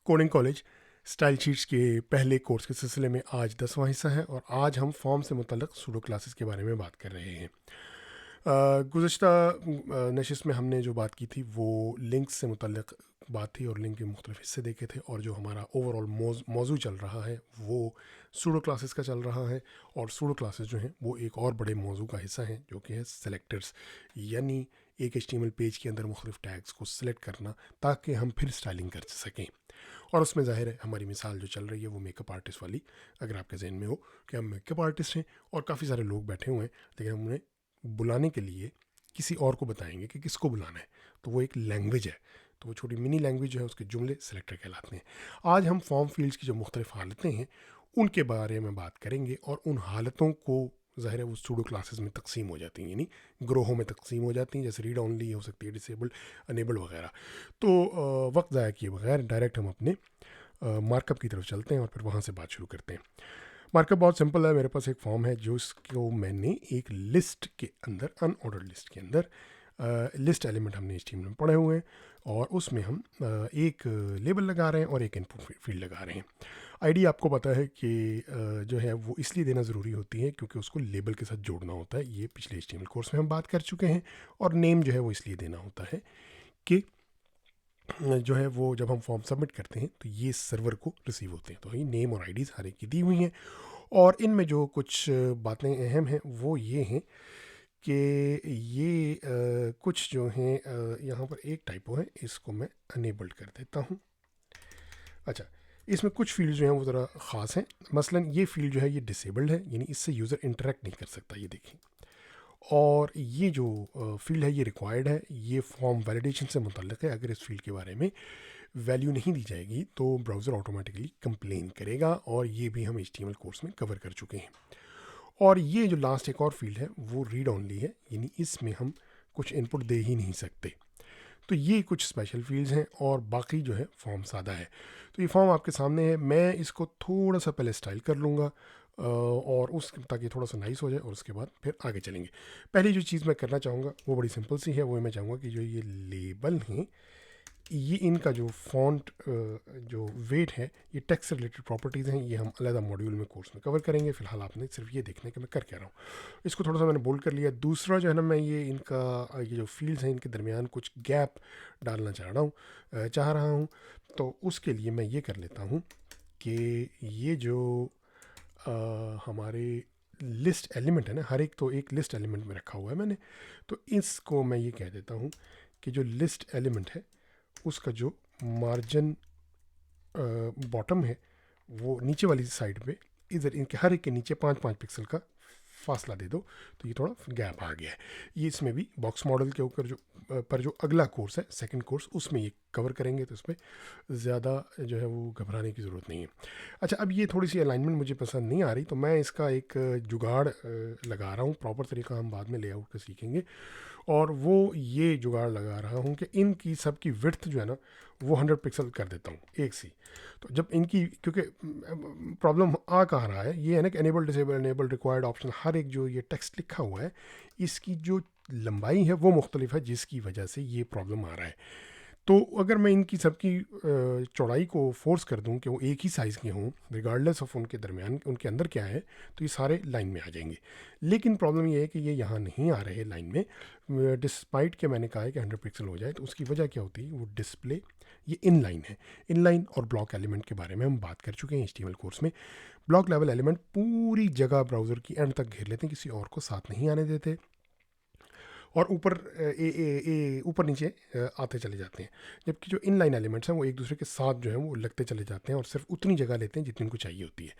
Coding college style sheets के पहले course के सिलसिले में आज 10वां हिस्सा है और आज हम फॉर्म से मुतल्लिक़ सूडो क्लासेस के बारे में बात कर रहे हैं। गुज़श्ता नशिस्त में हमने जो बात की थी वो लिंक्स से मुतल्लिक़ बात थी और लिंक के मुख्तलिफ हिस्से देखे थे, और जो हमारा ओवरऑल मौजू चल रहा है वो सूडो क्लासेस का चल रहा है। और सूडो क्लासेस जो हैं वो एक और बड़े मौजू का हिस्सा है जो कि है सेलेक्टर्स, यानी एक HTML पेज के अंदर मुख्तलिफ टैग्स को सिलेक्ट करना ताकि हम फिर स्टाइलिंग कर सकें। और उसमें ज़ाहिर है हमारी मिसाल जो चल रही है वो मेकअप आर्टिस्ट वाली। अगर आपके जहन में हो कि हम मेकअप आर्टिस्ट हैं और काफ़ी सारे लोग बैठे हुए हैं, लेकिन हम उन्हें बुलाने के लिए किसी और को बताएंगे कि किसको बुलाना है, तो वो एक लैंग्वेज है, तो वो छोटी मिनी लैंग्वेज जो है उसके जुमले सेलेक्टर कहलाते हैं। आज हम फॉर्म फील्ड्स की जो मुख्तलिफ हालतें हैं उनके बारे में बात करेंगे, और उन हालतों को ज़ाहिर है वो सूडो क्लासेस में तकसीम हो जाती हैं, यानी ग्रोहों में तकसीम हो जाती हैं, जैसे रीड ऑनली हो सकती है, डिसेबल्ड, अनेबल वगैरह। तो वक्त ज़ाया किए बगैर डायरेक्ट हम अपने मार्कअप की तरफ चलते हैं और फिर वहाँ से बात शुरू करते हैं। मार्कअप बहुत सिंपल है। मेरे पास एक फॉर्म है जो इसको मैंने एक लिस्ट के अंदर, अनऑर्डर्ड लिस्ट के अंदर, लिस्ट एलिमेंट हमने HTML में पढ़े हुए हैं और उसमें हम एक लेबल लगा रहे हैं और एक इनपुट फील्ड लगा रहे हैं। आईडी आपको पता है कि जो है वो इसलिए देना ज़रूरी होती है क्योंकि उसको लेबल के साथ जोड़ना होता है। ये पिछले HTML कोर्स में हम बात कर चुके हैं। और नेम जो है वो इसलिए देना होता है कि जो है वो जब हम फॉर्म सबमिट करते हैं तो ये सर्वर को रिसीव होते हैं। तो ये नेम और आईडीज़ हर एक की दी हुई हैं, और इनमें जो कुछ बातें अहम हैं वो ये हैं कि ये कुछ जो हैं, यहाँ पर एक टाइपो है, इसको मैं अनेबल्ड कर देता हूँ। अच्छा, इसमें कुछ फील्ड जो हैं वो ज़रा ख़ास हैं। मसलन ये फील्ड जो है ये डिसेबल्ड है, यानी इससे यूज़र इंटरेक्ट नहीं कर सकता, ये देखें। और ये जो फील्ड है ये रिक्वायर्ड है, ये फॉर्म वैलिडेशन से मुतल्लिक़ है। अगर इस फील्ड के बारे में वैल्यू नहीं दी जाएगी तो ब्राउज़र ऑटोमेटिकली कंप्लेन करेगा, और ये भी हम HTML कोर्स में कवर कर चुके हैं। और ये जो लास्ट एक और फील्ड है वो रीड ऑनली है, यानी इसमें हम कुछ इनपुट दे ही नहीं सकते। तो ये कुछ स्पेशल फील्ड्स हैं, और बाकी जो है फॉर्म सादा है। तो ये फॉर्म आपके सामने है। मैं इसको थोड़ा सा पहले स्टाइल कर लूँगा और उस ताकि थोड़ा सा नाइस हो जाए, और उसके बाद फिर आगे चलेंगे। पहली जो चीज़ मैं करना चाहूँगा वो बड़ी सिंपल सी है। वो मैं चाहूँगा कि जो ये लेबल हैं, ये इनका जो फॉन्ट जो वेट है, ये टेक्स्ट से रिलेटेड प्रॉपर्टीज़ हैं, ये हम अलग मॉड्यूल में कोर्स में कवर करेंगे। फिलहाल आपने सिर्फ ये देखना है कि मैं कर क्या रहा हूँ। इसको थोड़ा सा मैंने बोल्ड कर लिया। दूसरा जो है ना, मैं ये इनका ये जो फील्ड्स हैं इनके दरमियान कुछ गैप डालना चाह रहा हूँ। तो उसके लिए मैं ये कर लेता हूँ कि ये जो हमारे लिस्ट एलिमेंट है ना, हर एक तो एक लिस्ट एलिमेंट में रखा हुआ है मैंने, तो इसको मैं ये कह देता हूँ कि जो लिस्ट एलिमेंट है उसका जो मार्जिन बॉटम है वो नीचे वाली साइड पे, इधर इनके हर एक के नीचे 5-5 पिक्सल का फासला दे दो, तो ये थोड़ा गैप आ गया है। ये इसमें भी बॉक्स मॉडल के ऊपर जो अगला कोर्स है, सेकंड कोर्स, उसमें ये कवर करेंगे, तो इसमें ज़्यादा जो है वो घबराने की ज़रूरत नहीं है। अच्छा, अब ये थोड़ी सी अलाइनमेंट मुझे पसंद नहीं आ रही, तो मैं इसका एक जुगाड़ लगा रहा हूँ। प्रॉपर तरीका हम बाद में लेआउट का सीखेंगे, और वो ये जुगाड़ लगा रहा हूँ कि इनकी सबकी विड्थ जो है ना वो 100 पिक्सल कर देता हूँ एक सी। तो जब इनकी, क्योंकि प्रॉब्लम आ कहाँ रहा है, ये है ना कि enable, disable, enable, required, option, हर एक जो ये टेक्स्ट लिखा हुआ है इसकी जो लंबाई है वो मुख्तलिफ है, जिसकी वजह से ये प्रॉब्लम आ रहा है। तो अगर मैं इनकी सबकी चौड़ाई को फोर्स कर दूं कि वो एक ही साइज़ के हों, रिगार्डलेस ऑफ उनके दरमियान उनके अंदर क्या है, तो ये सारे लाइन में आ जाएंगे। लेकिन प्रॉब्लम ये है कि ये यहाँ नहीं आ रहे लाइन में, डिस्पाइट के मैंने कहा है कि 100 पिक्सल हो जाए। तो उसकी वजह क्या होती है, वो डिस्प्ले ये इन लाइन है। इन लाइन और ब्लॉक एलिमेंट के बारे में हम बात कर चुके हैं HTML कोर्स में। ब्लॉक लेवल एलिमेंट पूरी जगह ब्राउज़र की एंड तक घेर लेते हैं, किसी और को साथ नहीं आने देते, और ऊपर ऊपर नीचे आते चले जाते हैं। जबकि जो इनलाइन एलिमेंट्स हैं वो एक दूसरे के साथ जो है वो लगते चले जाते हैं और सिर्फ उतनी जगह लेते हैं जितनी उनको चाहिए होती है।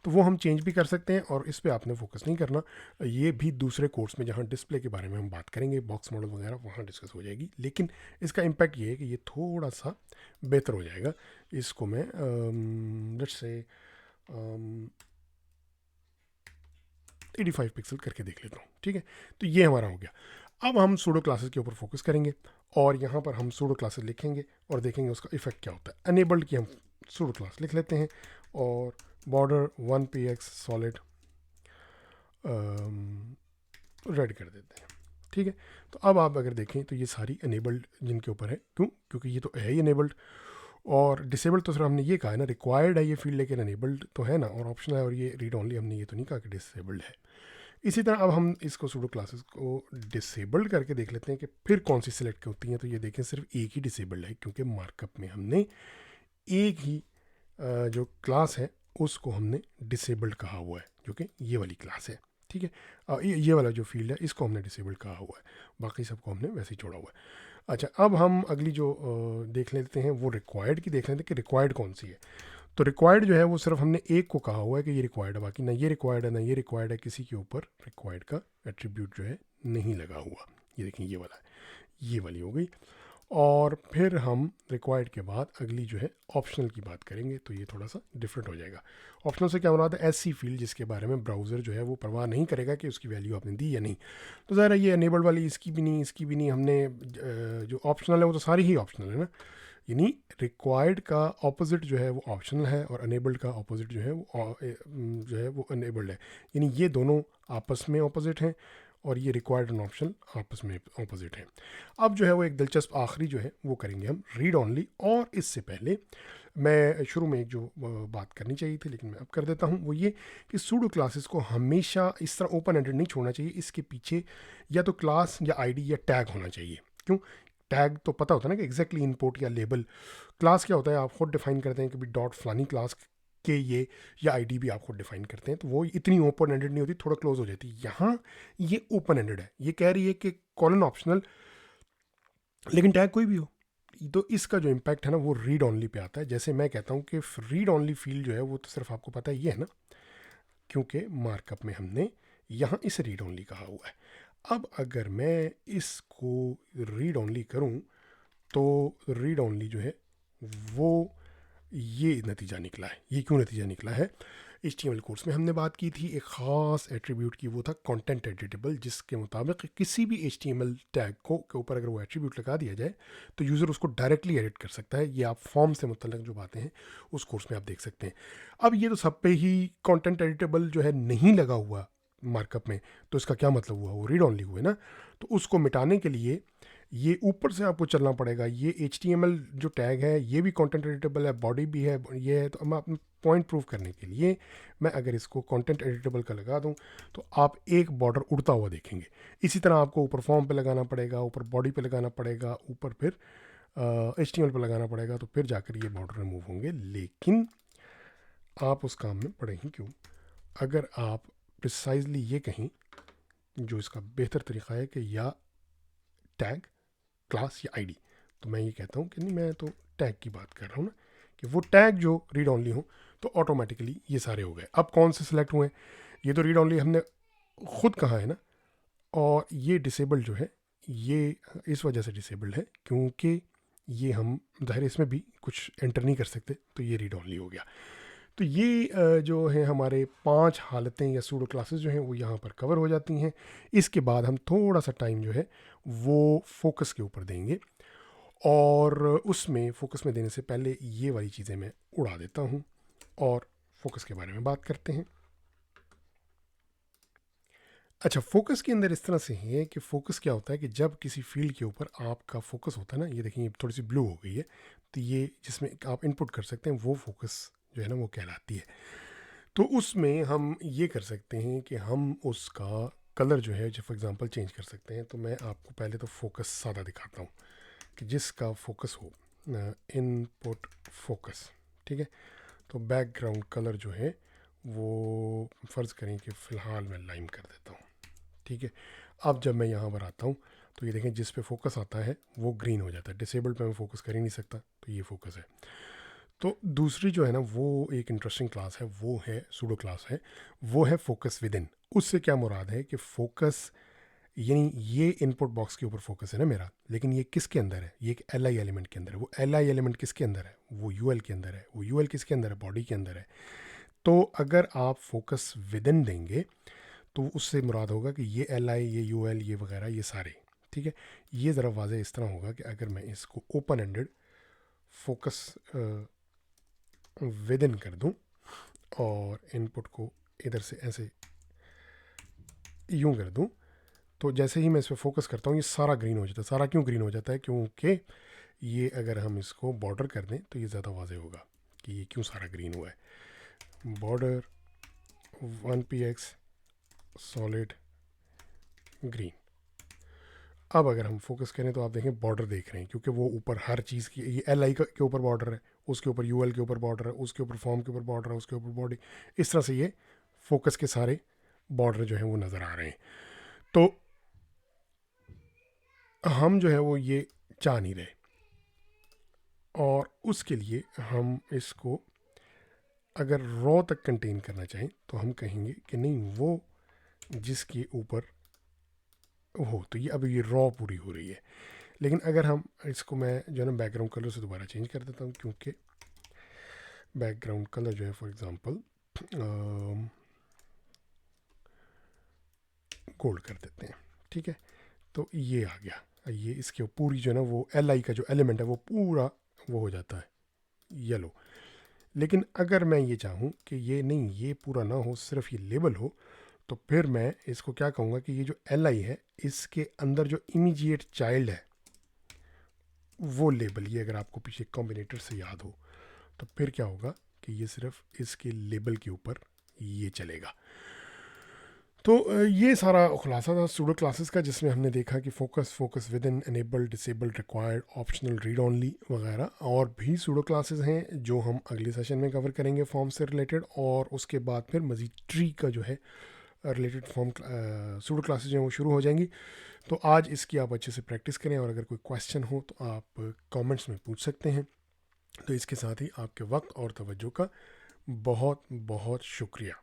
तो वो हम चेंज भी कर सकते हैं, और इस पर आपने फोकस नहीं करना। ये भी दूसरे कोर्स में जहाँ डिस्प्ले के बारे में हम बात करेंगे, बॉक्स मॉडल वगैरह, वहाँ डिस्कस हो जाएगी। लेकिन इसका इम्पैक्ट ये है कि ये थोड़ा सा बेहतर हो जाएगा। इसको मैं लेट्स से 85 पिक्सल करके देख लेता हूँ, ठीक है। तो ये हमारा हो गया। अब हम सूडो क्लासेस के ऊपर फोकस करेंगे, और यहाँ पर हम सूडो क्लासेस लिखेंगे और देखेंगे उसका इफेक्ट क्या होता है। अनेबल्ड की हम सूडो क्लास लिख लेते हैं, और बॉर्डर 1px सॉलिड रेड कर देते हैं, ठीक है। तो अब आप अगर देखें तो ये सारी अनेबल्ड जिनके ऊपर है, क्योंकि ये तो है ही अनेबल्ड। और डिसेबल तो सिर्फ हमने ये कहा है ना, रिक्वायर्ड है ये फील्ड लेकिन अनेबल्ड तो है ना, और ऑप्शनल है और ये रीड ऑनली, हमने ये तो नहीं कहा कि डिसेबल्ड है। इसी तरह अब हम इसको सूडो क्लासेस को डिसेबल्ड करके देख लेते हैं कि फिर कौन सी सिलेक्ट होती हैं। तो ये देखें सिर्फ एक ही डिसेबल्ड है, क्योंकि मार्कअप में हमने एक ही जो क्लास है उसको हमने डिसेबल्ड कहा हुआ है, जो कि ये वाली क्लास है। ठीक है, ये वाला जो फील्ड है इसको हमने डिसेबल्ड कहा हुआ है, बाकी सबको हमने वैसे ही छोड़ा हुआ है। अच्छा, अब हम अगली जो देख लेते हैं वो रिक्वायर्ड की देख लेते हैं कि रिक्वायर्ड कौन सी है। तो रिक्वायर्ड जो है वो सिर्फ हमने एक को कहा हुआ है कि ये रिक्वायर्ड है, बाकी ना ये रिक्वायर्ड है ना ये रिक्वायर्ड है, किसी के ऊपर रिक्वायर्ड का एट्रीब्यूट जो है नहीं लगा हुआ। ये देखें ये वाला है, ये वाली हो गई। और फिर हम रिक्वायर्ड के बाद अगली जो है ऑप्शनल की बात करेंगे, तो ये थोड़ा सा डिफरेंट हो जाएगा। ऑप्शनल से क्या मुराद है, ऐसी फील्ड जिसके बारे में ब्राउज़र जो है वो परवाह नहीं करेगा कि उसकी वैल्यू आपने दी या नहीं। तो ज़ाहिर है ये अनेबल्ड वाली इसकी भी नहीं, इसकी भी नहीं, हमने जो ऑप्शनल है वो तो सारी ही ऑप्शनल है ना, यानी रिक्वायर्ड का ऑपोजिट जो है वो ऑप्शनल है और अनेबल्ड का ऑपोजिट जो है वो अनेबल्ड है, यानी ये दोनों आपस में ऑपोजिट हैं और ये रिक्वायर्ड एंड ऑप्शनल आपस में ऑपोजिट हैं। अब जो है वो एक दिलचस्प आखिरी जो है वो करेंगे हम रीड ऑनली। और इससे पहले मैं शुरू में एक जो बात करनी चाहिए थी लेकिन मैं अब कर देता हूँ, वो ये कि सूडो क्लासेस को हमेशा इस तरह ओपन एंडेड नहीं छोड़ना चाहिए। इसके पीछे या तो क्लास या आईडी या टैग होना चाहिए। क्यों? टैग तो पता होता है ना कि एग्जैक्टली इनपुट या लेबल। क्लास क्या होता है, आप खुद डिफाइन करते हैं कि भाई डॉट फलानी क्लास के ये, या आईडी भी आप खुद डिफाइन करते हैं, तो वो इतनी ओपन एंडेड नहीं होती, थोड़ा क्लोज हो जाती है। यहाँ ये ओपन एंडेड है, ये कह रही है कि कॉलन ऑप्शनल लेकिन टैग कोई भी हो। तो इसका जो इम्पैक्ट है ना वो रीड ऑनली पे आता है। जैसे मैं कहता हूँ कि रीड ऑनली फील्ड जो है वो तो सिर्फ आपको पता ही है ना, क्योंकि मार्कअप में हमने यहाँ इसे रीड ऑनली कहा हुआ है। अब अगर मैं इसको रीड ऑनली करूँ तो रीड ऑनली जो है वो ये नतीजा निकला है। ये क्यों नतीजा निकला है, HTML कोर्स में हमने बात की थी एक ख़ास एट्रीब्यूट की, वो था कंटेंट एडिटेबल, जिसके मुताबिक किसी भी HTML टैग को के ऊपर अगर वो एट्रीब्यूट लगा दिया जाए तो यूज़र उसको डायरेक्टली एडिट कर सकता है। ये आप फॉर्म से मुतल्लिक जो बातें हैं उस कोर्स में आप देख सकते हैं। अब ये तो सब पे ही कंटेंट एडिटेबल जो है नहीं लगा हुआ मार्कअप में, तो इसका क्या मतलब हुआ, वो रीड ऑनली हुए ना। तो उसको मिटाने के लिए ये ऊपर से आपको चलना पड़ेगा। ये HTML जो टैग है ये भी कंटेंट एडिटेबल है, बॉडी भी है, ये है। तो मैं अपना पॉइंट प्रूव करने के लिए मैं अगर इसको कंटेंट एडिटेबल का लगा दूं तो आप एक बॉर्डर उड़ता हुआ देखेंगे। इसी तरह आपको ऊपर फॉर्म पे लगाना पड़ेगा, ऊपर बॉडी पे लगाना पड़ेगा, ऊपर फिर HTML पे लगाना पड़ेगा, तो फिर जाकर ये बॉर्डर रिमूव होंगे। लेकिन आप उस काम में पड़े ही क्यों, अगर आप प्रिसाइजली ये कहें, जो इसका बेहतर तरीका है कि या टैग, क्लास या आईडी, तो मैं ये कहता हूँ कि नहीं, मैं तो टैग की बात कर रहा हूँ ना, कि वो टैग जो रीड ऑनली हो तो ऑटोमेटिकली ये सारे हो गए। अब कौन से सिलेक्ट हुए, ये तो रीड ऑनली हमने खुद कहा है ना, और ये डिसेबल्ड जो है ये इस वजह से डिसेबल्ड है क्योंकि ये हम ज़ाहिर इसमें भी कुछ एंटर नहीं कर सकते, तो ये रीड ऑनली हो गया। तो ये जो है हमारे 5 हालतें या सूडो क्लासेस जो हैं वो यहाँ पर कवर हो जाती हैं। इसके बाद हम थोड़ा सा टाइम जो है वो फोकस के ऊपर देंगे, और उसमें फोकस में देने से पहले ये वाली चीज़ें मैं उड़ा देता हूँ और फोकस के बारे में बात करते हैं। अच्छा, फोकस के अंदर इस तरह से है कि फोकस क्या होता है कि जब किसी फील्ड के ऊपर आपका फोकस होता है ना, ये देखिए थोड़ी सी ब्लू हो गई है, तो ये जिसमें आप इनपुट कर सकते हैं वो फोकस जो है ना वो कहलाती है। तो उसमें हम ये कर सकते हैं कि हम उसका कलर जो है जो फॉर एग्जांपल चेंज कर सकते हैं। तो मैं आपको पहले तो फोकस सादा दिखाता हूँ कि जिसका फोकस हो, इनपुट फोकस, ठीक है। तो बैकग्राउंड कलर जो है वो फ़र्ज़ करें कि फ़िलहाल मैं लाइम कर देता हूँ, ठीक है। अब जब मैं यहाँ पर आता हूँ तो ये देखें जिस पे फोकस आता है वो ग्रीन हो जाता है। डिसेबल्ड पे मैं फोकस कर ही नहीं सकता, तो ये फोकस है। तो दूसरी जो है ना वो एक इंटरेस्टिंग क्लास है, वो है सूडो क्लास है, वो है फोकस विद इन। उससे क्या मुराद है कि फोकस यानी ये इनपुट बॉक्स के ऊपर फोकस है ना मेरा, लेकिन ये किसके अंदर है, ये एक LI एलिमेंट के अंदर है। वो LI एलिमेंट किसके अंदर है, वो UL के अंदर है। वो UL किसके अंदर है, बॉडी के अंदर है। तो अगर आप फोकस विद इन देंगे तो उससे मुराद होगा कि ये LI, ये UL, ये वगैरह, ये सारे, ठीक है। ये ज़रा वाज़े इस तरह होगा कि अगर मैं इसको open ended focus with in कर दूं और इनपुट को इधर से ऐसे यूं कर दूं, तो जैसे ही मैं इस पर फोकस करता हूँ ये सारा ग्रीन हो जाता है। सारा क्यों ग्रीन हो जाता है, क्योंकि ये अगर हम इसको बॉर्डर कर दें तो ये ज़्यादा वाज़ेह होगा कि ये क्यों सारा ग्रीन हुआ है। Border 1px solid green. अब अगर हम फोकस करें तो आप देखें बॉर्डर देख रहे हैं, क्योंकि वो ऊपर हर चीज़ की, ये एल आई के ऊपर बॉर्डर है, उसके ऊपर यूएल के ऊपर बॉर्डर है, उसके ऊपर फॉर्म के ऊपर बॉर्डर है, उसके ऊपर बॉडी, इस तरह से ये फोकस के सारे बॉर्डर जो हैं वो नज़र आ रहे हैं। तो हम जो है वो ये चाह नहीं रहे, और उसके लिए हम इसको अगर रॉ तक कंटेन करना चाहें तो हम कहेंगे कि नहीं, वो जिसके ऊपर हो, तो ये अब ये रॉ पूरी हो रही है। लेकिन अगर हम इसको, मैं जो है ना बैकग्राउंड कलर से दोबारा चेंज कर देता हूँ, क्योंकि बैकग्राउंड कलर जो है फॉर एग्जांपल गोल्ड कर देते हैं, ठीक है। तो ये आ गया, ये इसके पूरी जो है ना वो एल आई का जो एलिमेंट है वो पूरा वो हो जाता है येलो। लेकिन अगर मैं ये चाहूँ कि ये नहीं, ये पूरा ना हो, सिर्फ ये लेबल हो, तो फिर मैं इसको क्या कहूँगा कि ये जो एल आई है इसके अंदर जो इमीडिएट चाइल्ड है वो लेबल, ये अगर आपको पीछे कॉम्बिनेटर से याद हो, तो फिर क्या होगा कि ये सिर्फ इसके लेबल के ऊपर ये चलेगा। तो ये सारा खुलासा था सूडो क्लासेस का, जिसमें हमने देखा कि focus with in, enable, disable, required, optional, read only वगैरह। और भी सूडो क्लासेस हैं जो हम अगले सेशन में कवर करेंगे फॉर्म से रिलेटेड, और उसके बाद फिर मज़ीद ट्री का जो है रिलेटेड फॉर्म सूडो क्लासेस जो हैं वो शुरू हो जाएंगी। तो आज इसकी आप अच्छे से प्रैक्टिस करें, और अगर कोई क्वेश्चन हो तो आप कमेंट्स में पूछ सकते हैं। तो इसके साथ ही आपके वक्त और तवज्जो का बहुत बहुत शुक्रिया।